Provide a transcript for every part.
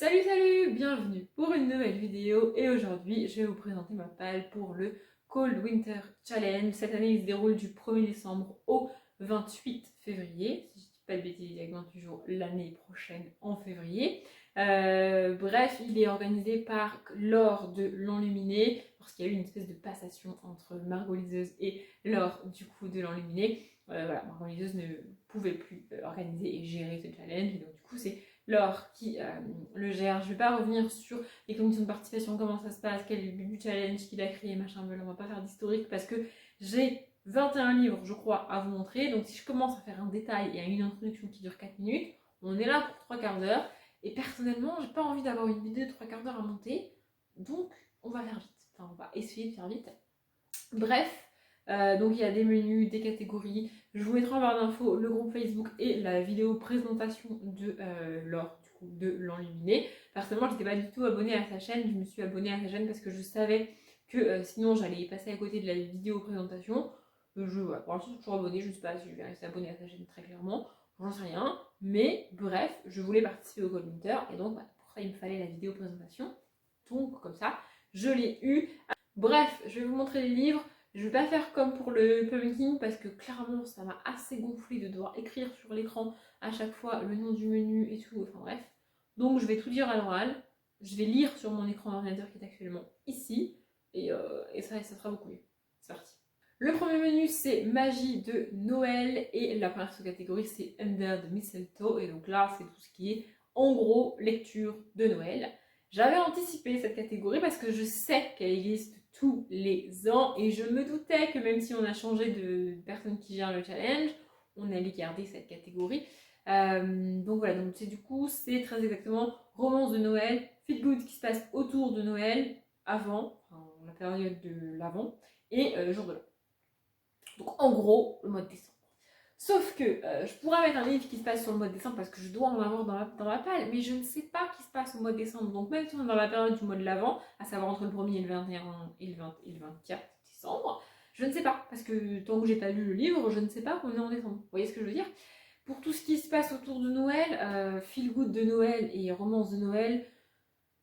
Salut salut, bienvenue pour une nouvelle vidéo et aujourd'hui je vais vous présenter ma palle pour le Cold Winter Challenge. Cette année il se déroule du 1er décembre au 28 février, si je dis pas de bêtises, il y a 28 jours l'année prochaine en février. Bref, il est organisé par Laure de l'Enluminé parce qu'il y a eu une espèce de passation entre Margot Liseuse et Laure du coup de l'Enluminé. Voilà, Margot Liseuse ne pouvait plus organiser et gérer ce challenge et donc du coup c'est Laure qui le gère. Je ne vais pas revenir sur les conditions de participation, comment ça se passe, quel est le but du challenge qu'il a créé, machin, on va pas faire d'historique parce que j'ai 21 livres, je crois, à vous montrer. Donc si je commence à faire un détail et une introduction qui dure 4 minutes, on est là pour 3 quarts d'heure. Et personnellement, j'ai pas envie d'avoir une vidéo de 3 quarts d'heure à monter. Donc on va faire vite. Enfin, on va essayer de faire vite. Bref, donc il y a des menus, des catégories. Je vous mettrai en barre d'infos le groupe Facebook et la vidéo présentation de Laure, du coup, de l'Enluminé. Personnellement, je n'étais pas du tout abonnée à sa chaîne. Je me suis abonnée à sa chaîne parce que je savais que sinon j'allais passer à côté de la vidéo présentation. Voilà, pour l'instant, je suis toujours abonnée. Je ne sais pas si je vais rester abonnée à sa chaîne très clairement. J'en sais rien. Mais bref, je voulais participer au Cold Winter et donc voilà, pour ça il me fallait la vidéo présentation. Donc comme ça, je l'ai eu. Bref, je vais vous montrer les livres. Je vais pas faire comme pour le Pumpkin parce que clairement ça m'a assez gonflé de devoir écrire sur l'écran à chaque fois le nom du menu et tout, enfin bref. Donc je vais tout dire à l'oral, je vais lire sur mon écran d'ordinateur qui est actuellement ici et ça sera beaucoup mieux. C'est parti. Le premier menu c'est Magie de Noël et la première sous-catégorie c'est Under the Mistletoe et donc là c'est tout ce qui est en gros lecture de Noël. J'avais anticipé cette catégorie parce que je sais qu'elle existe tous les ans et je me doutais que même si on a changé de personne qui gère le challenge, on allait garder cette catégorie. Donc voilà, donc c'est du coup c'est très exactement romance de Noël, feel good qui se passe autour de Noël, avant, enfin, la période de l'avant, et jour de l'an. Donc en gros, le mois de décembre. Sauf que je pourrais mettre un livre qui se passe sur le mois de décembre parce que je dois en avoir dans ma palle, mais je ne sais pas ce qui se passe au mois de décembre. Donc même si on est dans la période du mois de l'Avent, à savoir entre le 1er et le 21 et le 20 et le 24 décembre, je ne sais pas, parce que tant que j'ai pas lu le livre, je ne sais pas qu'on est en décembre. Vous voyez ce que je veux dire? Pour tout ce qui se passe autour de Noël, feel good de Noël et romance de Noël,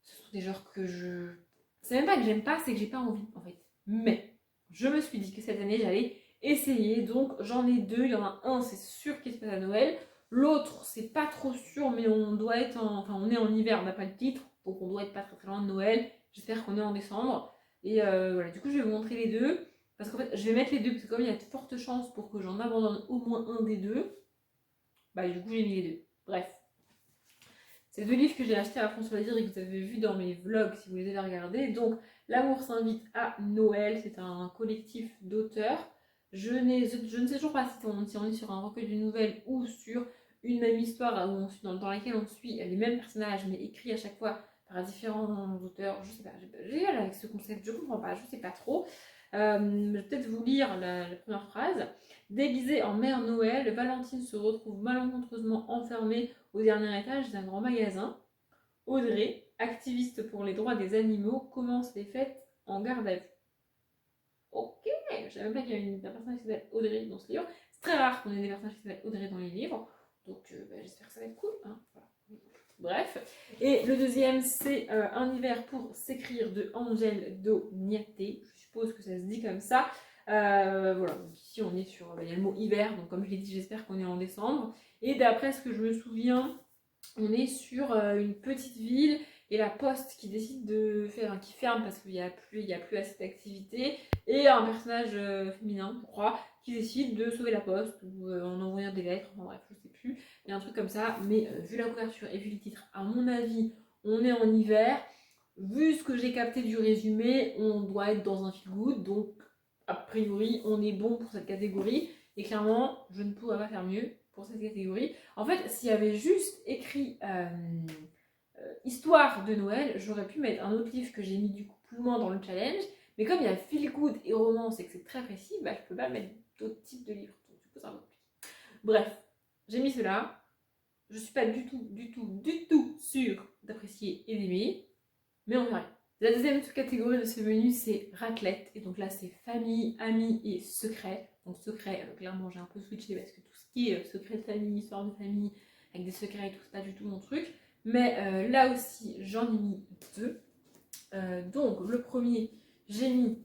ce sont des genres que je... C'est même pas que j'aime pas, c'est que j'ai pas envie en fait. Mais je me suis dit que cette année j'allais essayer, donc j'en ai deux. Il y en a un, c'est sûr qu'il se passe à Noël. L'autre, c'est pas trop sûr, mais on doit être enfin, on est en hiver, on n'a pas le titre, donc on doit être pas très très loin de Noël. J'espère qu'on est en décembre. Et voilà, du coup, je vais vous montrer les deux. Parce qu'en fait, je vais mettre les deux, parce que comme il y a de fortes chances pour que j'en abandonne au moins un des deux, bah du coup, j'ai mis les deux. Bref. C'est deux livres que j'ai achetés à François Loisir et que vous avez vu dans mes vlogs si vous les avez regardés. Donc, L'amour s'invite à Noël, c'est un collectif d'auteurs. Je ne sais toujours pas si on est sur un recueil de nouvelles ou sur une même histoire dans laquelle on suit les mêmes personnages mais écrits à chaque fois par différents auteurs. Je sais pas, j'ai mal avec ce concept, je comprends pas, je sais pas trop. Je vais peut-être vous lire la première phrase. Déguisée en mère Noël, Valentine se retrouve malencontreusement enfermée au dernier étage d'un grand magasin. Audrey, activiste pour les droits des animaux, commence les fêtes en garde à vue. Ok, je savais même pas qu'il y avait un personnage qui s'appelle Audrey dans ce livre. C'est très rare qu'on ait des personnages qui s'appellent Audrey dans les livres. Donc j'espère que ça va être cool. Hein, voilà. Bref. Et le deuxième, c'est Un hiver pour s'écrire de Angèle Doniaté. Je suppose que ça se dit comme ça. Voilà, donc ici on est sur il y a le mot hiver, donc comme je l'ai dit, j'espère qu'on est en décembre. Et d'après ce que je me souviens, on est sur une petite ville et la poste qui décide de faire, qui ferme parce qu'il n'y a plus assez d'activité, et un personnage féminin, je crois, qui décide de sauver la poste ou en envoyant des lettres, enfin bref, je sais plus, il y a un truc comme ça, mais vu la couverture et vu le titre, à mon avis, on est en hiver. Vu ce que j'ai capté du résumé, on doit être dans un feel good, donc a priori, on est bon pour cette catégorie, et clairement, je ne pourrais pas faire mieux pour cette catégorie. En fait, s'il y avait juste écrit Histoire de Noël, j'aurais pu mettre un autre livre que j'ai mis du coup plus loin dans le challenge, mais comme il y a feel good et romance et que c'est très précis, bah, je peux pas mettre d'autres types de livres, donc du coup c'est un peu compliqué. Bref, j'ai mis cela, je suis pas du tout sûre d'apprécier et d'aimer, mais on verra. La deuxième catégorie de ce menu, c'est raclette. Et donc là, c'est famille, amis et secret. Donc secret, clairement, j'ai un peu switché parce que tout ce qui est secret de famille, histoire de famille, avec des secrets et tout, c'est pas du tout mon truc. Mais là aussi, j'en ai mis 2. Donc, le premier, j'ai mis,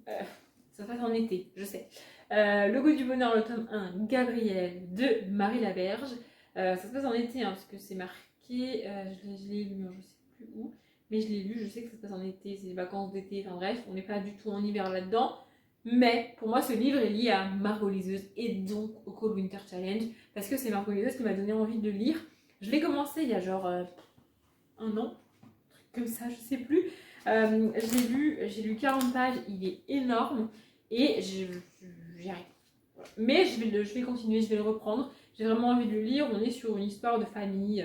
ça passe en été, je sais, Le goût du bonheur, le tome 1, Gabriel, de Marie Laberge. Ça se passe en été, hein, parce que c'est marqué, je l'ai lu, je sais plus où, mais je l'ai lu, je sais que ça se passe en été, c'est les vacances d'été, enfin bref, on n'est pas du tout en hiver là-dedans. Mais pour moi, ce livre est lié à Margot Liseuse et donc au Cold Winter Challenge, parce que c'est Margot Liseuse qui m'a donné envie de le lire. Je l'ai commencé il y a genre un an, comme ça, je sais plus. J'ai lu 40 pages, il est énorme et j'y arrive. Mais je vais continuer, je vais le reprendre. J'ai vraiment envie de le lire. On est sur une histoire de famille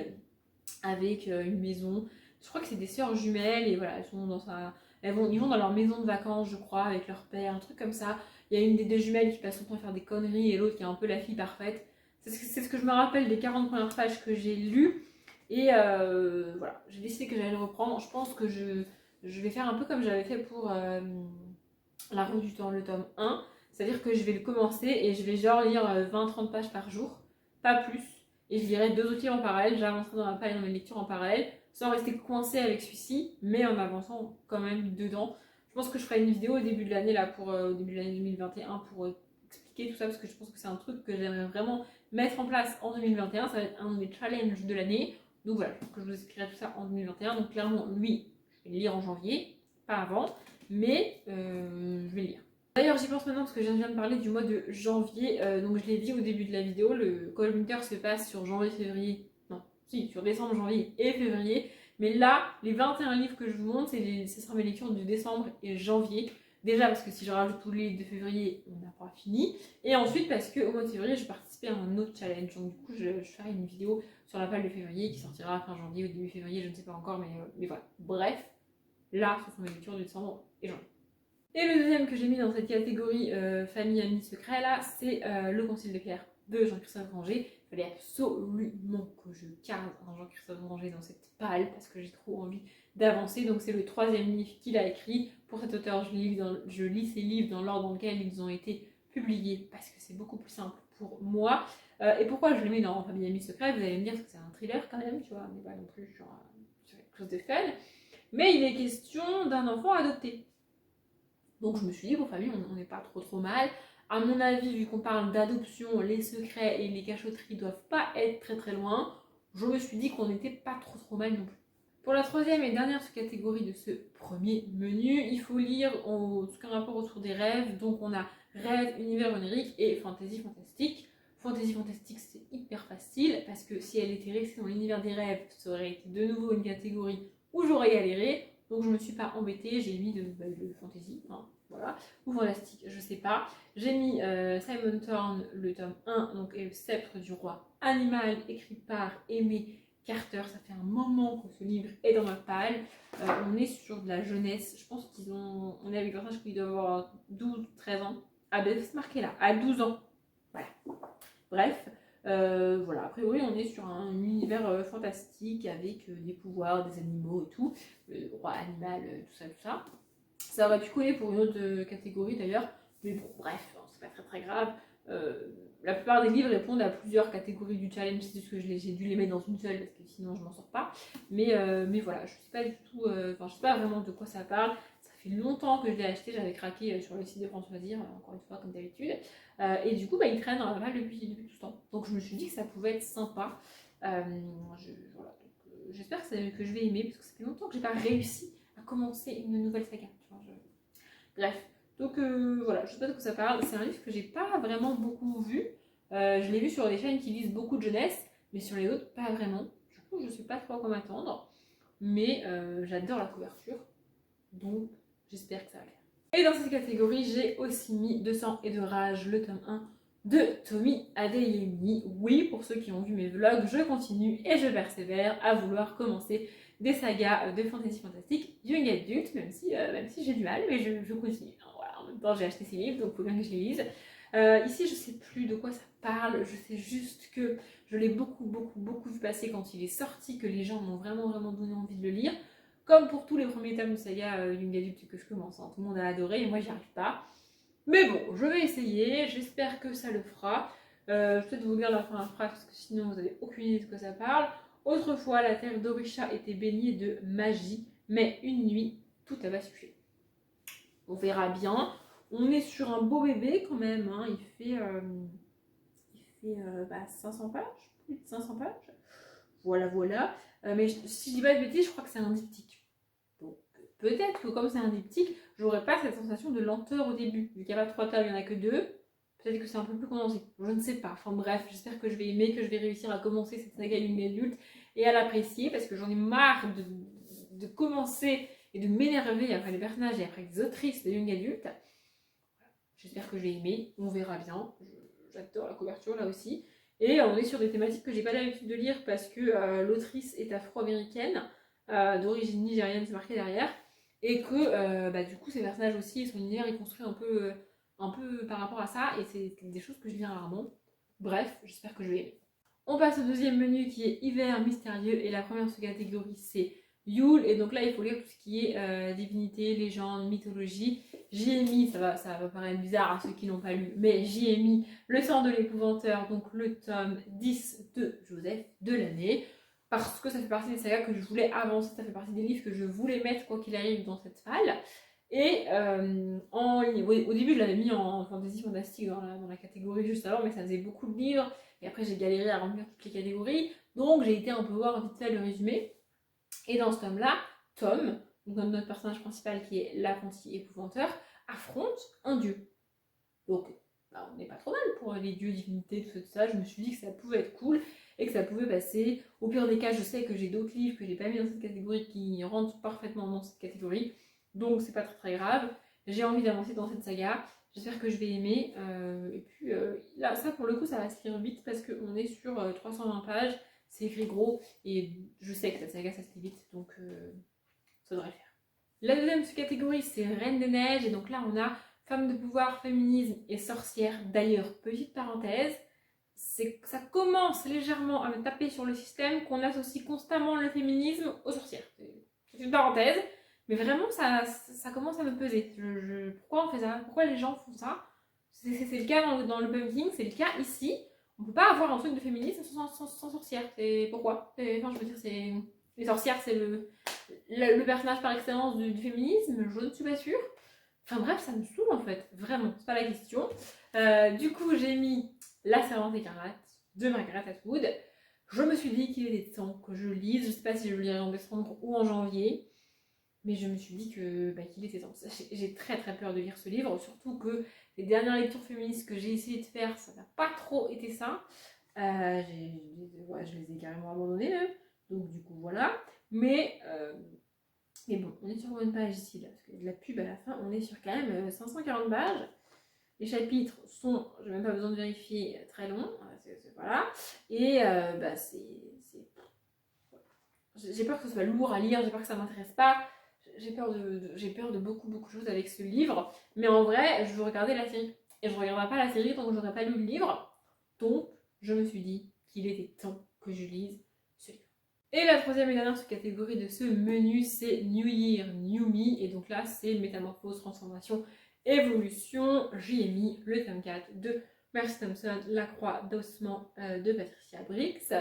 avec une maison. Je crois que c'est des sœurs jumelles et voilà, ils vont dans leur maison de vacances, je crois, avec leur père, un truc comme ça. Il y a une des deux jumelles qui passe son temps à faire des conneries et l'autre qui est un peu la fille parfaite. C'est ce que je me rappelle des 40 premières pages que j'ai lues. Et voilà, j'ai décidé que j'allais le reprendre. Je pense que je vais faire un peu comme j'avais fait pour La Roue du Temps, le tome 1. C'est-à-dire que je vais le commencer et je vais genre lire 20-30 pages par jour, pas plus. Et je lirai 2 autres livres en parallèle, j'avancerai dans ma palle et dans mes lectures en parallèle, sans rester coincée avec celui-ci, mais en avançant quand même dedans. Je pense que je ferai une vidéo au début de l'année, là, au début de l'année 2021, pour expliquer tout ça, parce que je pense que c'est un truc que j'aimerais vraiment mettre en place en 2021. Ça va être un de mes challenges de l'année. Donc voilà, je pense que je vous expliquerai tout ça en 2021. Donc clairement, lui, je vais le lire en janvier, pas avant, mais je vais le lire. D'ailleurs, j'y pense maintenant parce que je viens de parler du mois de janvier. Donc, je l'ai dit au début de la vidéo, le Cold Winter se passe sur janvier-février. Non, si, sur décembre, janvier et février. Mais là, les 21 livres que je vous montre, ce sera mes lectures de décembre et janvier. Déjà parce que si je rajoute tous les livres de février, on n'a pas fini. Et ensuite parce qu'au mois de février, je participais à un autre challenge. Donc, du coup, je ferai une vidéo sur la palle de février qui sortira fin janvier ou début février, je ne sais pas encore. Mais voilà. Bref, là, ce sont mes lectures de décembre et janvier. Et le deuxième que j'ai mis dans cette catégorie famille, amis, secret, là, c'est Le Concile de Pierre de Jean-Christophe Granger. Il fallait absolument que je case un Jean-Christophe Granger dans cette palle parce que j'ai trop envie d'avancer. Donc c'est le 3e livre qu'il a écrit. Pour cet auteur, je lis ses livres dans l'ordre dans lequel ils ont été publiés parce que c'est beaucoup plus simple pour moi. Et pourquoi je le mets dans famille, amis, secret? Vous allez me dire que c'est un thriller quand même, tu vois, mais pas non plus sur quelque chose de fun. Mais il est question d'un enfant adopté. Donc je me suis dit, pour famille, on n'est pas trop mal. À mon avis, vu qu'on parle d'adoption, les secrets et les cachotteries doivent pas être très loin. Je me suis dit qu'on n'était pas trop mal non plus. Pour la 3e et dernière sous-catégorie de ce premier menu, il faut lire tout ce qu'un rapport autour des rêves. Donc on a rêve, univers onirique et fantasy fantastique. Fantasy fantastique, c'est hyper facile parce que si elle était restée dans l'univers des rêves, ça aurait été de nouveau une catégorie où j'aurais galéré. Donc je me suis pas embêtée, j'ai mis de fantasy, hein, voilà, ou fantastique, je sais pas. J'ai mis Simon Thorne, le tome 1, donc et le sceptre du roi animal, écrit par Aimé Carter. Ça fait un moment que ce livre est dans ma palle. On est sur de la jeunesse, je pense on est avec un personnage qui doit avoir 12-13 ans. Ah ben c'est marqué là, à 12 ans. Voilà. Bref. Voilà, a priori on est sur un univers fantastique avec des pouvoirs, des animaux et tout, le roi animal, tout ça. Ça aurait pu coller pour une autre catégorie d'ailleurs, mais bon, bref, c'est pas très grave. La plupart des livres répondent à plusieurs catégories du challenge, c'est juste que j'ai dû les mettre dans une seule parce que sinon je m'en sors pas. Mais voilà, je sais pas du tout, je sais pas vraiment de quoi ça parle. Ça fait longtemps que je l'ai acheté, j'avais craqué sur le site de France Loisirs, encore une fois comme d'habitude. Et du coup, il traîne dans la malle depuis tout ce temps. Donc je me suis dit que ça pouvait être sympa. Voilà, j'espère que je vais aimer parce que ça fait longtemps que j'ai pas réussi à commencer une nouvelle saga. Bref, donc voilà, je sais pas de quoi ça parle. C'est un livre que j'ai pas vraiment beaucoup vu. Je l'ai vu sur des chaînes qui lisent beaucoup de jeunesse, mais sur les autres, pas vraiment. Du coup, je sais pas trop à quoi m'attendre. Mais j'adore la couverture. Donc, j'espère que ça va faire. Et dans cette catégorie, j'ai aussi mis 200 et de rage, le tome 1 de Tomi Adeyemi. Oui, pour ceux qui ont vu mes vlogs, je continue et je persévère à vouloir commencer des sagas de fantasy fantastique young adulte, même si j'ai du mal, mais je continue. Voilà, en même temps, j'ai acheté ces livres, donc il faut bien que je les lise. Ici, je sais plus de quoi ça parle, je sais juste que je l'ai beaucoup vu passer quand il est sorti, que les gens m'ont vraiment donné envie de le lire. Comme pour tous les premiers tomes de saga young adulte que je commence, hein. Tout le monde a adoré et moi j'y arrive pas. Mais bon, je vais essayer, j'espère que ça le fera. Je vais peut-être vous lire la fin de la phrase parce que sinon vous n'avez aucune idée de quoi ça parle. Autrefois, la terre d'Orisha était baignée de magie, mais une nuit, tout a basculé. On verra bien. On est sur un beau bébé quand même, hein. Il fait 500 pages, plus de 500 pages. Voilà, voilà. Mais si je dis pas de bêtises, je crois que c'est un diptyque. Donc peut-être que comme c'est un diptyque, j'aurais pas cette sensation de lenteur au début. Vu qu'il n'y a pas 3 tables, il n'y en a que 2. Peut-être que c'est un peu plus condensé. Je ne sais pas. Enfin bref, j'espère que je vais aimer, que je vais réussir à commencer cette saga Young Adult et à l'apprécier parce que j'en ai marre de commencer et de m'énerver après les personnages et après les autrices de Young Adult. J'espère que je vais aimer. On verra bien. J'adore la couverture là aussi. Et on est sur des thématiques que j'ai pas l'habitude de lire parce que l'autrice est afro-américaine, d'origine nigérienne, c'est marqué derrière. Et que du coup, ces personnages aussi, son univers est construit un peu par rapport à ça. Et c'est des choses que je lis rarement. Bref, j'espère que je vais aimer. On passe au deuxième menu qui est hiver mystérieux. Et la première sous-catégorie, c'est Yule. Et donc là, il faut lire tout ce qui est divinité, légende, mythologie. J'y ai mis, ça va paraître bizarre à ceux qui n'ont pas lu, mais j'y ai mis Le sang de l'épouvanteur, donc le tome 10 de Joseph Delaney, parce que ça fait partie des sagas que je voulais avancer, ça fait partie des livres que je voulais mettre quoi qu'il arrive dans cette salle. Et au début, je l'avais mis en fantasy fantastique dans la catégorie juste avant, mais ça faisait beaucoup de livres, et après j'ai galéré à remplir toutes les catégories, donc j'ai été un peu voir vite fait le résumé. Et dans ce tome-là, Tom, donc notre personnage principal qui est l'apprenti épouvanteur, affronte un dieu. Donc, on n'est pas trop mal pour les dieux, divinités, tout ça. Je me suis dit que ça pouvait être cool et que ça pouvait passer. Au pire des cas, je sais que j'ai d'autres livres que j'ai pas mis dans cette catégorie qui rentrent parfaitement dans cette catégorie. Donc, c'est pas très très grave. J'ai envie d'avancer dans cette saga. J'espère que je vais aimer. Et puis, là, ça pour le coup, ça va se lire vite parce qu'on est sur 320 pages. C'est écrit gros et je sais que cette saga, ça se lit vite. Donc, ça devrait le faire. La deuxième sous-catégorie, c'est Reine des Neiges. Et donc là, on a Femme de pouvoir, féminisme et sorcière. D'ailleurs, petite parenthèse, ça commence légèrement à me taper sur le système qu'on associe constamment le féminisme aux sorcières. C'est une parenthèse, mais vraiment, ça commence à me peser. Pourquoi on fait ça? Pourquoi les gens font ça? C'est le cas dans le pumpkin, c'est le cas ici. On peut pas avoir un truc de féminisme sans sorcière. Pourquoi? Enfin, je veux dire, les sorcières, c'est le personnage par excellence du féminisme. Je ne suis pas sûre. Enfin bref, ça me saoule en fait, vraiment, c'est pas la question. Du coup, j'ai mis La Servante écarlate de Margaret Atwood. Je me suis dit qu'il était temps que je lise, je sais pas si je le lirai en décembre ou en janvier, mais je me suis dit qu'il était temps. J'ai très très peur de lire ce livre, surtout que les dernières lectures féministes que j'ai essayé de faire, ça n'a pas trop été ça. Je les ai carrément abandonnées, donc du coup voilà. Mais bon, on est sur combien de pages ici là? Parce qu'il y a de la pub à la fin, on est sur quand même 540 pages. Les chapitres sont, j'ai même pas besoin de vérifier, très longs. Voilà. Et j'ai peur que ce soit lourd à lire, j'ai peur que ça m'intéresse pas. J'ai peur de beaucoup de choses avec ce livre. Mais en vrai, je veux regarder la série. Et je ne regarderai pas la série tant que j'aurai pas lu le livre. Donc, je me suis dit qu'il était temps que je lise ce livre. Et la troisième et dernière sous-catégorie de ce menu, c'est New Year, New Me. Et donc là, c'est métamorphose, transformation, évolution. J'y ai mis le tome 4 de Mercy Thompson, La Croix d'Ossement de Patricia Briggs.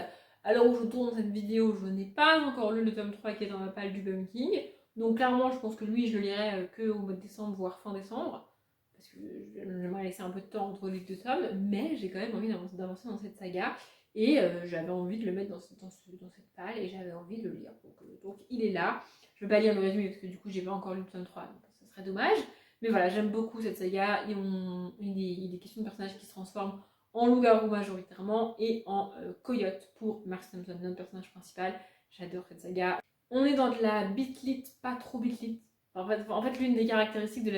Alors où je tourne cette vidéo, je n'ai pas encore lu le tome 3 qui est dans la palle du Pumpkin. Donc clairement, je pense que lui, je le lirai qu'au mois de décembre, voire fin décembre. Parce que j'aimerais laisser un peu de temps entre les deux tomes. Mais j'ai quand même envie d'avancer dans cette saga. Et j'avais envie de le mettre dans cette palle et j'avais envie de le lire. Donc il est là. Je ne vais pas lire le résumé parce que du coup, j'ai pas encore lu le tome 3. Donc ça serait dommage. Mais voilà, j'aime beaucoup cette saga. Il y a des questions de personnages qui se transforment en loup-garou majoritairement et en coyote pour Mark Thompson, notre personnage principal. J'adore cette saga. On est dans de la bitlit, pas trop bitlit. En fait, l'une des caractéristiques de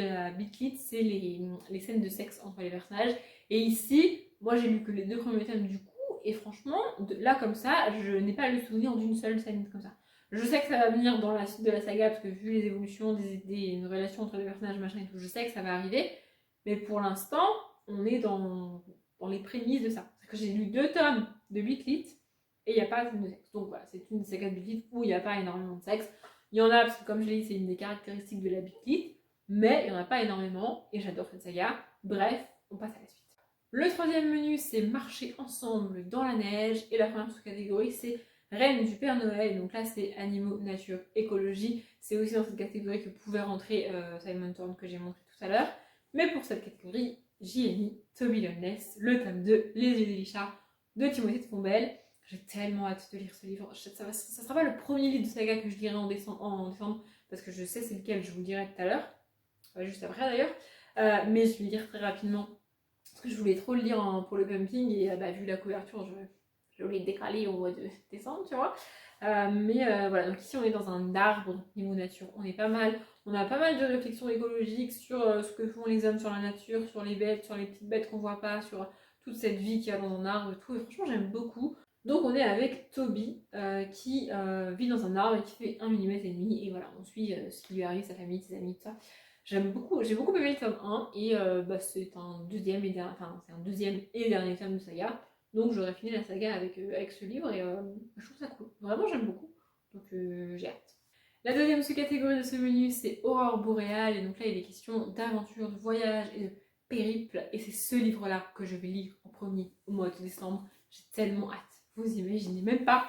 la bitlit, c'est les scènes de sexe entre les personnages. Et ici, moi j'ai lu que les 2 premiers tomes du coup, et franchement, là comme ça, je n'ai pas le souvenir d'une seule scène comme ça. Je sais que ça va venir dans la suite de la saga, parce que vu les évolutions, une relation entre les personnages, machin et tout, je sais que ça va arriver. Mais pour l'instant, on est dans les prémices de ça. C'est que j'ai lu 2 tomes de bitlit, et il n'y a pas de scène de sexe. Donc voilà, c'est une saga de bitlit où il n'y a pas énormément de sexe. Il y en a, parce que comme je l'ai dit, c'est une des caractéristiques de la bitlit, mais il n'y en a pas énormément, et j'adore cette saga. Bref, on passe à la suite. Le troisième menu, c'est marcher ensemble dans la neige, et la première sous-catégorie, c'est Reine du Père Noël, donc là c'est animaux, nature, écologie. C'est aussi dans cette catégorie que pouvait rentrer Simon Thorne que j'ai montré tout à l'heure. Mais pour cette catégorie, j'y ai mis Toby Loveless, le tome 2, Les yeux d'Elisha, de Timothée de Fombelle. J'ai tellement hâte de lire ce livre. Ça sera pas le premier livre de saga que je lirai en décembre, parce que je sais c'est lequel, je vous le dirai tout à l'heure, juste après d'ailleurs. Mais je vais le lire très rapidement, parce que je voulais trop le lire pour le pumping, et vu la couverture, je voulais le décaler au mois de décembre, tu vois. Voilà, donc ici on est dans un arbre, donc niveau nature, on est pas mal. On a pas mal de réflexions écologiques sur ce que font les hommes sur la nature, sur les bêtes, sur les petites bêtes qu'on voit pas, sur toute cette vie qu'il y a dans un arbre et tout. Et franchement, j'aime beaucoup. Donc on est avec Toby qui vit dans un arbre et qui fait 1,5 mm. Et voilà, on suit ce qui lui arrive, sa famille, ses amis, tout ça. J'aime beaucoup, j'ai beaucoup aimé le tome 1 et c'est un deuxième et dernier tome de saga. Donc j'aurais fini la saga avec ce livre et je trouve ça cool. Vraiment j'aime beaucoup. Donc j'ai hâte. La deuxième sous-catégorie de ce menu, c'est Aurore boréale. Et donc là, il est question d'aventure, de voyage et de périple. Et c'est ce livre-là que je vais lire en premier au mois de décembre. J'ai tellement hâte. Vous imaginez même pas.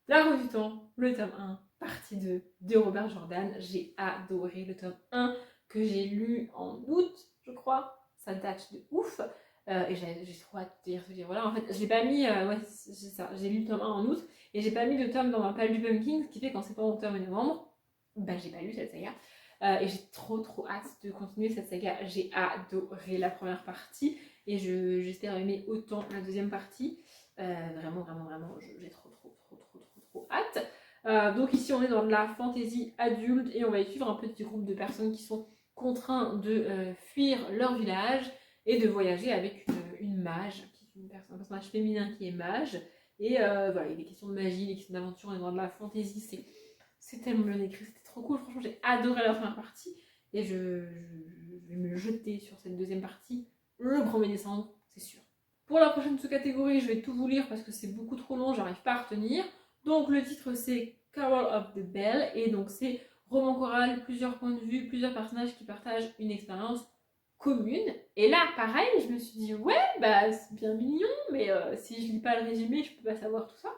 La Roue du Temps, le tome 1, partie 2 de Robert Jordan. J'ai adoré le tome 1 que j'ai lu en août, je crois. Ça date de ouf. Et j'ai trop hâte de lire ce livre-là. En fait, je l'ai pas mis. Ouais, c'est ça. J'ai lu le tome 1 en août. Et j'ai pas mis de tome dans ma palle du pumpkin, ce qui fait quand c'est pas octobre et novembre, j'ai pas lu cette saga. Et j'ai trop hâte de continuer cette saga. J'ai adoré la première partie et j'espère aimer autant la deuxième partie. Vraiment, j'ai trop hâte. Donc ici on est dans de la fantasy adulte et on va y suivre un petit groupe de personnes qui sont contraints de fuir leur village et de voyager avec une mage, qui est un personnage féminin qui est mage. Et voilà, il y a des questions de magie, des questions d'aventure, on est dans de la fantasy, c'est tellement bien écrit, c'était trop cool. Franchement, j'ai adoré la première partie et je vais me jeter sur cette deuxième partie le 1er décembre, c'est sûr. Pour la prochaine sous-catégorie, je vais tout vous lire parce que c'est beaucoup trop long, j'arrive pas à retenir. Donc le titre c'est Carol of the Bell et donc c'est roman choral, plusieurs points de vue, plusieurs personnages qui partagent une expérience commune. Et là, pareil, je me suis dit ouais, c'est bien mignon, mais si je lis pas le résumé, je peux pas savoir tout ça.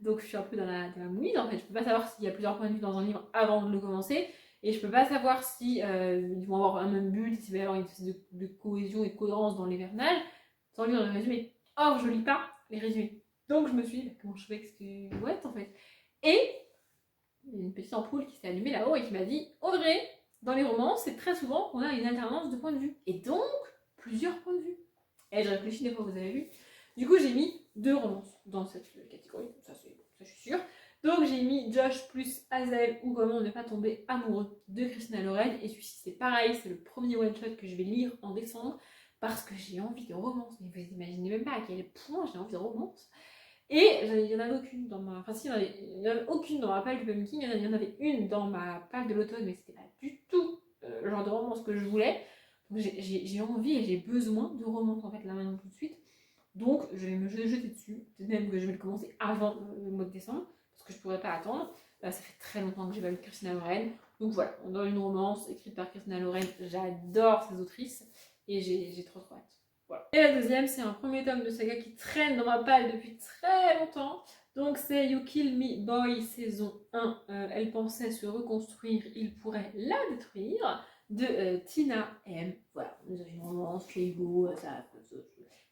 Donc je suis un peu dans la mouise en fait. Je peux pas savoir s'il y a plusieurs points de vue dans un livre avant de le commencer. Et je peux pas savoir si ils vont avoir un même but, s'il va y avoir une espèce de cohésion et de cohérence dans les personnages, sans lire le résumé. Or, je lis pas les résumés. Donc je me suis dit, comment je fais avec ce what en fait. Et il y a une petite ampoule qui s'est allumée là-haut et qui m'a dit, Audrey, dans les romans, c'est très souvent qu'on a une alternance de points de vue. Et donc, plusieurs points de vue. Et je réfléchis des fois, vous avez vu. Du coup, j'ai mis 2 romances dans cette catégorie, ça je suis sûre. Donc j'ai mis Josh plus Hazel ou Comment ne pas tomber amoureux de Christina Loren. Et celui-ci c'est pareil, c'est le premier one-shot que je vais lire en décembre parce que j'ai envie de romance. Mais vous imaginez même pas à quel point j'ai envie de romance. Et il n'y en avait aucune dans ma... Enfin si, il n'y en avait aucune dans ma palle du pumpkin, il y en avait une dans ma palle de l'automne, mais c'était pas du tout le genre de romance que je voulais. Donc j'ai envie et j'ai besoin de romance en fait là maintenant tout de suite. Donc je vais me jeter dessus, peut-être même que je vais le commencer avant le mois de décembre, parce que je ne pourrais pas attendre. Ça fait très longtemps que j'ai pas lu Christina Loren. Donc voilà, on a une romance écrite par Christina Loren, j'adore ces autrices, et j'ai trop hâte. Voilà. Et la deuxième, c'est un premier tome de saga qui traîne dans ma palle depuis très longtemps. Donc c'est You Kill Me Boy saison 1. Elle pensait se reconstruire, il pourrait la détruire, de Tina M. Voilà, nous avons une romance, Hugo, ça...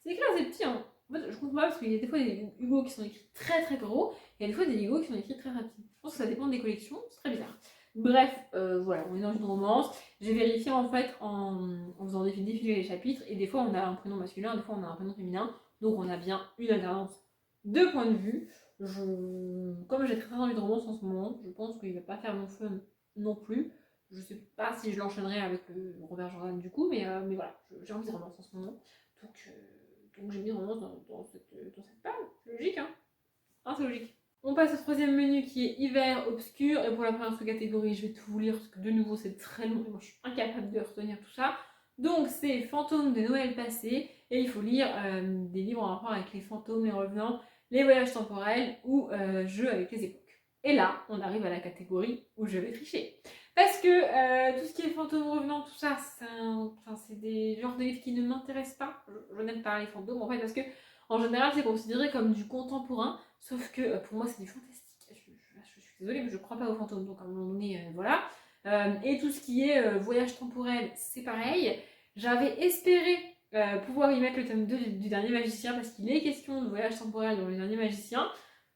C'est écrit assez petit, hein. En fait, je comprends pas parce qu'il y a des fois des Hugo qui sont écrits très gros et il y a des fois des Hugo qui sont écrits très rapides. Je pense que ça dépend des collections, c'est très bizarre. Bref, voilà, on est dans une romance. J'ai vérifié en fait en faisant défiler les chapitres et des fois on a un prénom masculin, des fois on a un prénom féminin. Donc on a bien une alternance de points de vue. Comme j'ai très envie de romance en ce moment, je pense qu'il va pas faire mon fun non plus. Je sais pas si je l'enchaînerai avec Robert Jordan du coup, mais voilà, j'ai envie de romance en ce moment. Donc j'ai mis romance dans cette page. C'est logique, hein, c'est logique. On passe au troisième menu qui est hiver obscur. Et pour la première sous-catégorie, je vais tout vous lire parce que de nouveau c'est très long et moi je suis incapable de retenir tout ça. Donc c'est Fantômes de Noël passé et il faut lire des livres en rapport avec les fantômes, les revenants, les voyages temporels ou jeux avec les époques. Et là, on arrive à la catégorie où je vais tricher. Parce que tout ce qui est fantômes, revenants, tout ça, c'est des genres de livres qui ne m'intéressent pas. Je n'aime pas les fantômes en fait parce que en général c'est considéré comme du contemporain, sauf que pour moi c'est du fantastique. Je suis désolée, mais je crois pas aux fantômes, donc à un moment donné, voilà. Et tout ce qui est voyage temporel, c'est pareil. J'avais espéré pouvoir y mettre le tome 2 du Dernier Magicien, parce qu'il est question de voyage temporel dans le Dernier Magicien.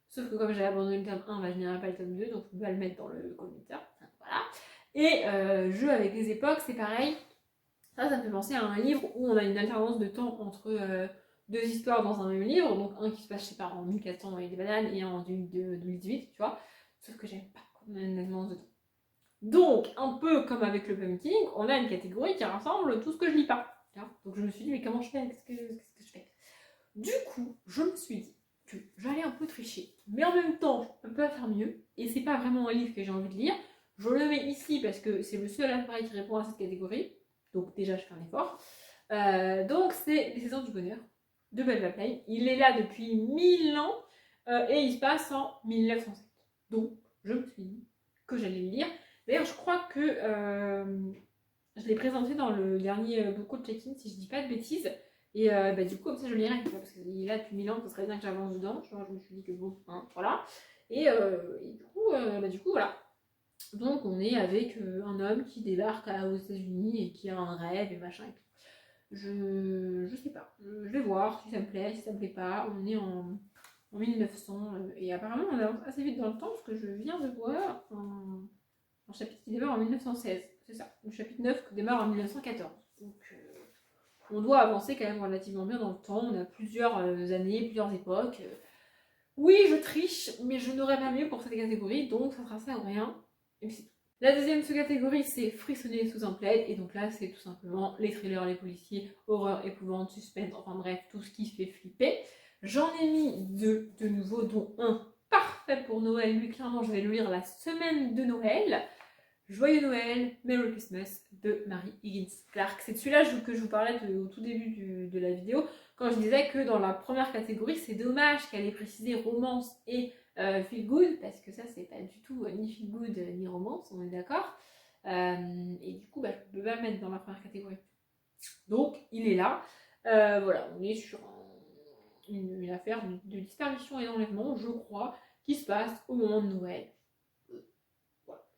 Sauf que comme j'ai abandonné le tome 1, bah, je n'irai pas le tome 2, donc je peux pas le mettre dans le commentaire. Voilà. Et jeu avec les époques, c'est pareil. Ça me fait penser à un livre où on a une alternance de temps entre deux histoires dans un même livre. Donc un qui se passe, je sais pas, en 1400 et des bananes et en 2018, tu vois. Sauf que j'aime pas quand on a une alternance de temps. Donc, un peu comme avec le pumpkin, on a une catégorie qui rassemble tout ce que je lis pas. Donc je me suis dit, mais comment je fais? Qu'est-ce que je fais? Du coup, je me suis dit que j'allais un peu tricher. Mais en même temps, je peux pas faire mieux. Et c'est pas vraiment un livre que j'ai envie de lire. Je le mets ici parce que c'est le seul appareil qui répond à cette catégorie. Donc déjà, je fais un effort. Donc c'est Les Saisons du Bonheur de Belva Plain. Il est là depuis 1000 ans et il se passe en 1907. Donc je me suis dit que j'allais le lire. D'ailleurs, je crois que je l'ai présenté dans le dernier Book Check-in, si je dis pas de bêtises. Et du coup, comme ça, je lirai, parce qu'il est là depuis 1000 ans, ça serait bien que j'avance dedans. Genre, je me suis dit que bon, hein, voilà. Et du coup, voilà. Donc, on est avec un homme qui débarque aux États-Unis et qui a un rêve et machin et tout. Je sais pas. Je vais voir si ça me plaît, si ça me plaît pas. On est en 1900 et apparemment, on avance assez vite dans le temps parce que je viens de voir un chapitre qui démarre en 1916. C'est ça. Le chapitre 9 qui démarre en 1914. Donc, on doit avancer quand même relativement bien dans le temps. On a plusieurs années, plusieurs époques. Oui, je triche, mais je n'aurais pas mieux pour cette catégorie, donc ça sera ça ou rien. Et puis c'est tout. La deuxième sous-catégorie, c'est frissonner sous un plaid. Et donc là, c'est tout simplement les thrillers, les policiers, horreur, épouvante, suspense, enfin bref, tout ce qui fait flipper. J'en ai mis deux de nouveau, dont un parfait pour Noël. Lui, clairement, je vais le lire la semaine de Noël. Joyeux Noël, Merry Christmas de Mary Higgins Clark. C'est de celui-là que je vous parlais au tout début de la vidéo, quand je disais que dans la première catégorie, c'est dommage qu'elle ait précisé romance et feel good, parce que ça, c'est pas du tout ni feel good ni romance, on est d'accord. Et du coup, je peux pas le mettre dans la première catégorie. Donc, il est là. Voilà, on est sur une affaire de disparition et d'enlèvement, je crois, qui se passe au moment de Noël.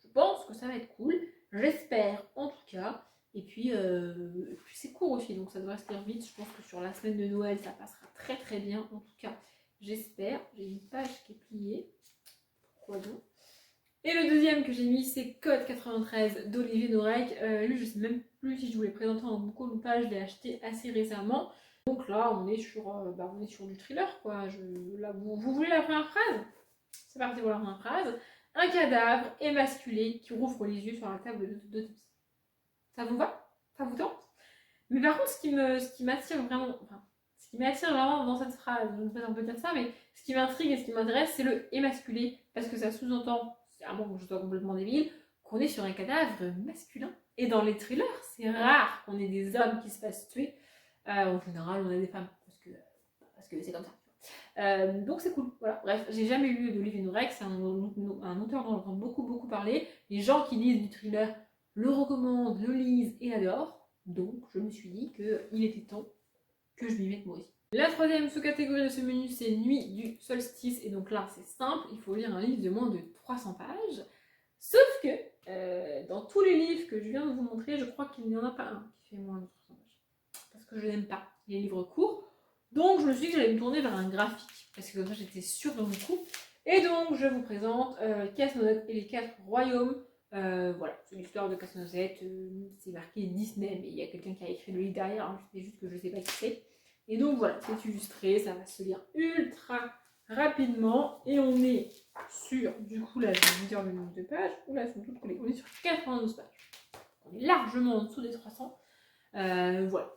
Je pense que ça va être cool, j'espère en tout cas. Et puis c'est court aussi, donc ça devrait se lire vite. Je pense que sur la semaine de Noël, ça passera très très bien. En tout cas, j'espère. J'ai une page qui est pliée. Pourquoi donc? Et le deuxième que j'ai mis, c'est Code 93 d'Olivier Norek. Lui, je sais même plus si je vous l'ai présenté en beaucoup de pages, je l'ai acheté assez récemment. Donc là, on est sur du thriller, quoi. Là, vous voulez la première phrase? C'est parti pour la première phrase. Un cadavre émasculé qui rouvre les yeux sur la table d'autopsie. Ça vous va? Ça vous tente? Mais par contre, ce qui m'attire vraiment dans cette phrase, je ne sais pas si on peut dire ça, mais ce qui m'intrigue et ce qui m'intéresse, c'est le émasculé, parce que ça sous-entend, à moins que je sois complètement débile, qu'on est sur un cadavre masculin. Et dans les thrillers, c'est rare qu'on ait des hommes qui se fassent tuer. En général, on a des femmes, parce que c'est comme ça. Donc c'est cool, voilà. Bref, j'ai jamais lu d'Olivier Norek, c'est un auteur dont j'entends beaucoup parler. Les gens qui lisent du thriller le recommandent, le lisent et l'adorent. Donc je me suis dit qu'il était temps que je m'y mette moi aussi. La troisième sous-catégorie de ce menu, c'est Nuit du solstice. Et donc là, c'est simple, il faut lire un livre de moins de 300 pages. Sauf que dans tous les livres que je viens de vous montrer, je crois qu'il n'y en a pas un qui fait moins de 300 pages. Parce que je n'aime pas les livres courts. Donc je me suis dit que j'allais me tourner vers un graphique, parce que comme ça j'étais sûre de mon coup. Et donc je vous présente Casse-Noisette et les 4 royaumes. Voilà, c'est l'histoire de Casse-Noisette, c'est marqué Disney, mais il y a quelqu'un qui a écrit le livre derrière, hein, c'est juste que je ne sais pas qui c'est. Et donc voilà, c'est illustré, ça va se lire ultra rapidement. Et on est sur, du coup là je vais vous dire le nombre de pages, oula elles sont toutes collées, on est sur 92 pages. On est largement en dessous des 300. Voilà.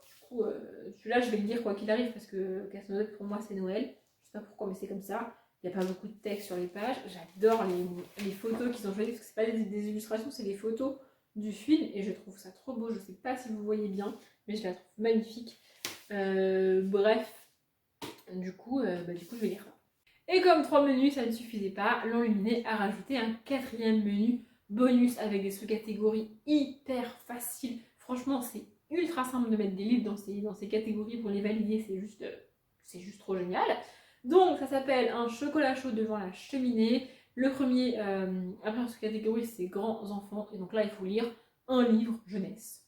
Celui-là, je vais le lire quoi qu'il arrive parce que Casse-Noisette pour moi c'est Noël. Je sais pas pourquoi, mais c'est comme ça. Il n'y a pas beaucoup de texte sur les pages. J'adore les photos qui sont choisies parce que c'est pas des illustrations, c'est des photos du film et je trouve ça trop beau. Je sais pas si vous voyez bien, mais je la trouve magnifique. Bref, du coup, je vais lire ça. Et comme 3 menus ça ne suffisait pas, l'Enluminé a rajouté un 4e menu bonus avec des sous-catégories hyper faciles. Franchement, c'est ultra simple de mettre des livres dans ces catégories pour les valider, c'est juste trop génial. Donc ça s'appelle Un chocolat chaud devant la cheminée. Le premier, après en catégorie, c'est grands enfants. Et donc là, il faut lire un livre jeunesse.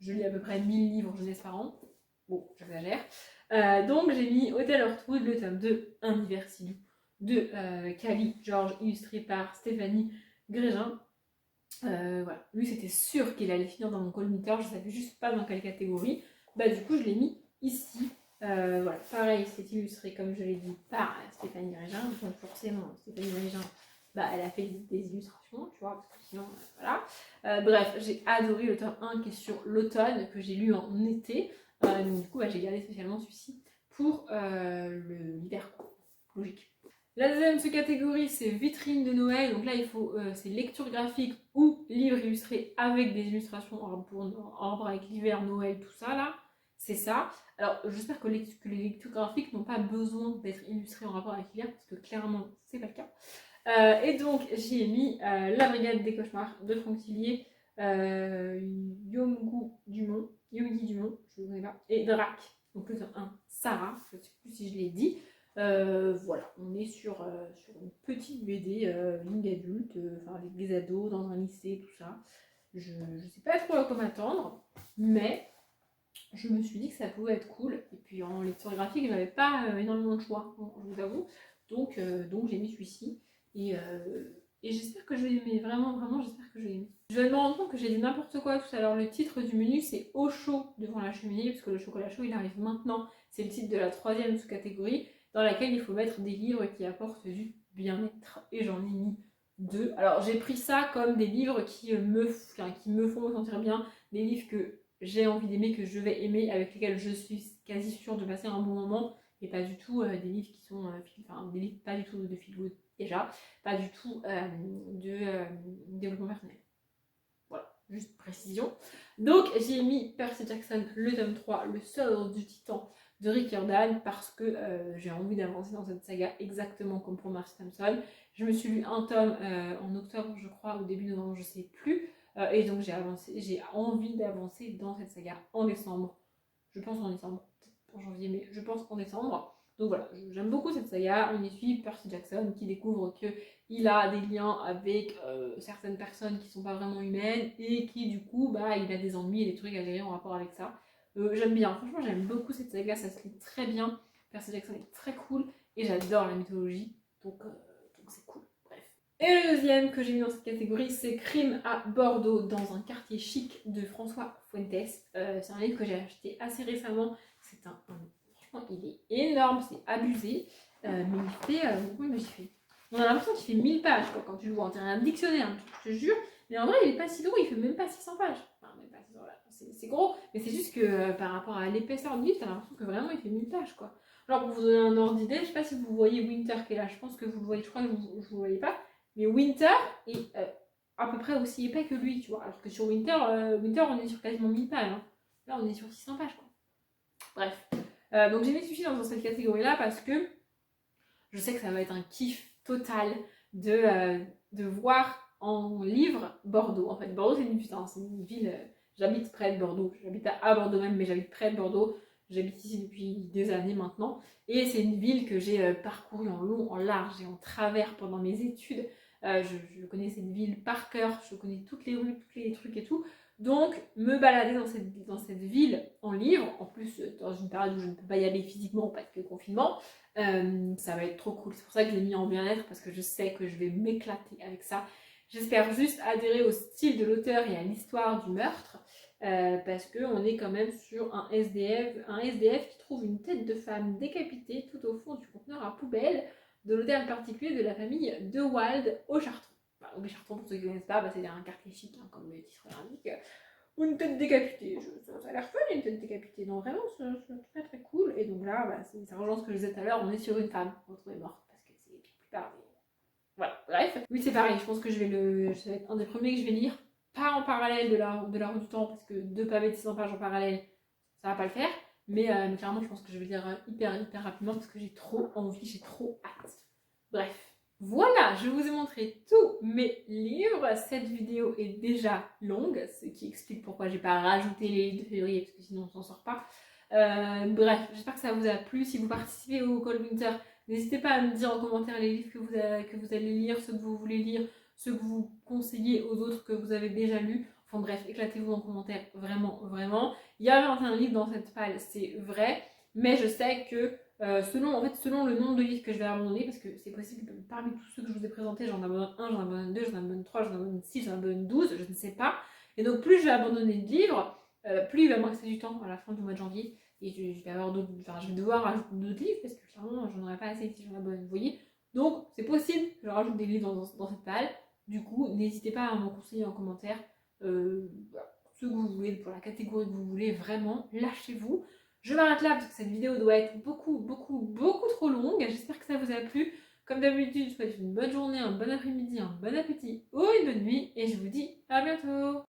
Je lis à peu près 1000 livres jeunesse par an. Bon, j'exagère. Donc j'ai mis Hôtel Heurtwood, le tome 2, Un hiver si doux, de Cali George, illustré par Stéphanie Grégin. Voilà. Lui, c'était sûr qu'il allait finir dans mon collimateur, je savais juste pas dans quelle catégorie. Bah du coup, je l'ai mis ici. Voilà, pareil, c'est illustré comme je l'ai dit par Stéphanie Grégin. Donc forcément, Stéphanie Grégin, bah, elle a fait des illustrations, tu vois, parce que sinon, voilà. Bref, j'ai adoré le tome 1 qui est sur l'automne, que j'ai lu en été. Donc du coup, bah, j'ai gardé spécialement celui-ci pour l'hiver, quoi. Logique. La deuxième sous-catégorie, c'est vitrine de Noël. Donc là, il faut, c'est lecture graphique ou livre illustré avec des illustrations en rapport avec l'hiver, Noël, tout ça là. C'est ça. Alors, j'espère que les lectures graphiques n'ont pas besoin d'être illustrées en rapport avec l'hiver, parce que clairement, c'est pas le cas. Et donc, j'y ai mis La Brigade des Cauchemars de Franck Tillier, Yomgi Dumont, je ne connais pas, et Drac. Donc le tome 1, Sarah, je ne sais plus si je l'ai dit. Voilà, on est sur une petite BD, young adulte, avec des ados dans un lycée, tout ça. Je sais pas trop à quoi m'attendre, mais je me suis dit que ça pouvait être cool. Et puis en lecture graphique, je n'avais pas énormément de choix, je vous avoue. Donc j'ai mis celui-ci. Et j'espère que je vais aimer, vraiment, j'espère que je vais aimer. Je vais me rendre compte que j'ai dit n'importe quoi tout à l'heure. Le titre du menu, c'est Au chaud devant la cheminée, puisque le chocolat chaud, il arrive maintenant. C'est le titre de la 3e sous-catégorie, dans laquelle il faut mettre des livres qui apportent du bien-être. Et j'en ai mis 2. Alors j'ai pris ça comme des livres qui me font me sentir bien, des livres que j'ai envie d'aimer, que je vais aimer, avec lesquels je suis quasi sûre de passer un bon moment, et pas du tout des livres qui sont, des livres pas du tout de feel good déjà, pas du tout de développement personnel. Voilà, juste précision. Donc j'ai mis Percy Jackson, le tome 3, le sort du titan de Rick Riordan, parce que j'ai envie d'avancer dans cette saga exactement comme pour Marcy Thompson. Je me suis lu un tome en octobre, je crois, ou début novembre, je sais plus. Et donc j'ai envie d'avancer dans cette saga en décembre. Je pense en décembre, peut-être en janvier, mais je pense en décembre. Donc voilà, j'aime beaucoup cette saga. On y suit Percy Jackson qui découvre qu'il a des liens avec certaines personnes qui ne sont pas vraiment humaines et qui du coup, bah, il a des ennuis et des trucs à gérer en rapport avec ça. J'aime bien, franchement j'aime beaucoup cette saga, ça se lit très bien. Percy Jackson est très cool et j'adore la mythologie, donc c'est cool. Et le deuxième que j'ai mis dans cette catégorie, c'est Crime à Bordeaux, dans un quartier chic de François Fuentes. C'est un livre que j'ai acheté assez récemment. C'est franchement, il est énorme, c'est abusé. Mais il fait. Combien il fait ? On a l'impression qu'il fait 1000 pages quoi, quand tu le vois. On dirait un dictionnaire, je te jure. Mais en vrai, il est pas si gros, il fait même pas 600 pages. Enfin, même pas 600, voilà. C'est gros, mais c'est juste que par rapport à l'épaisseur du livre, t'as l'impression que vraiment il fait 1000 pages quoi. Alors pour vous donner un ordre d'idée, je sais pas si vous voyez Winter qui est là, je pense que vous le voyez, je crois que vous ne le voyez pas. Mais Winter est à peu près aussi épais que lui, tu vois. Alors que sur Winter, on est sur quasiment 1000 pages. Hein. Là, on est sur 600 pages, quoi. Bref. Donc j'ai mis celui-ci dans cette catégorie-là parce que je sais que ça va être un kiff total de voir en livre Bordeaux. En fait, Bordeaux, c'est une ville... j'habite près de Bordeaux. J'habite à Bordeaux même, mais j'habite près de Bordeaux. J'habite ici depuis des années maintenant. Et c'est une ville que j'ai parcourue en long, en large et en travers pendant mes études. Je connais cette ville par cœur, je connais toutes les rues, tous les trucs et tout. Donc, me balader dans cette ville en livre, en plus dans une période où je ne peux pas y aller physiquement parce que confinement, ça va être trop cool. C'est pour ça que je l'ai mis en bien-être, parce que je sais que je vais m'éclater avec ça. J'espère juste adhérer au style de l'auteur et à l'histoire du meurtre, parce qu'on est quand même sur un SDF qui trouve une tête de femme décapitée tout au fond du conteneur à poubelle de l'hôtel particulier de la famille De Wald au Chartrons. Enfin, au Chartrons, pour ceux qui ne connaissent pas, c'est un quartier chic, hein, comme le titre l'indique. Une tête décapitée, ça a l'air fun une tête décapitée, non vraiment c'est très très cool. Et donc là, ça rejoint ce que je disais tout à l'heure, on est sur une femme retrouvée morte, parce que c'est la plupart des... Voilà, bref. Oui, c'est pareil, je pense que ça va être un des premiers que je vais lire, pas en parallèle de la roue du temps, parce que 2 pavés de 600 pages en parallèle, ça va pas le faire. Mais clairement, je pense que je vais lire hyper rapidement parce que j'ai trop envie, j'ai trop hâte. Bref, voilà, je vous ai montré tous mes livres. Cette vidéo est déjà longue, ce qui explique pourquoi j'ai pas rajouté les livres de février, parce que sinon on s'en sort pas. Bref, j'espère que ça vous a plu. Si vous participez au Cold Winter, n'hésitez pas à me dire en commentaire les livres que vous allez lire, ceux que vous voulez lire, ceux que vous conseillez aux autres que vous avez déjà lus. Enfin bref, éclatez-vous en commentaire, vraiment, vraiment. Il y a 21 livres dans cette palle, c'est vrai, mais je sais que selon le nombre de livres que je vais abandonner, parce que c'est possible que parmi tous ceux que je vous ai présentés, j'en abandonne 1, j'en abandonne 2, j'en abandonne 3, j'en abandonne 6, j'en abandonne 12, je ne sais pas. Et donc plus je vais abandonner de livres, plus il va me rester du temps à la fin du mois de janvier. Et je vais avoir d'autres, enfin, je vais devoir rajouter d'autres livres parce que clairement j'en aurai pas assez si j'en abonne, vous voyez. Donc c'est possible que je rajoute des livres dans cette palle. Du coup, n'hésitez pas à m'en conseiller en commentaire ce que vous voulez, pour la catégorie que vous voulez, vraiment, lâchez-vous. Je m'arrête là parce que cette vidéo doit être beaucoup trop longue. J'espère que ça vous a plu. Comme d'habitude, je vous souhaite une bonne journée, un bon après-midi, un bon appétit ou une bonne nuit. Et je vous dis à bientôt.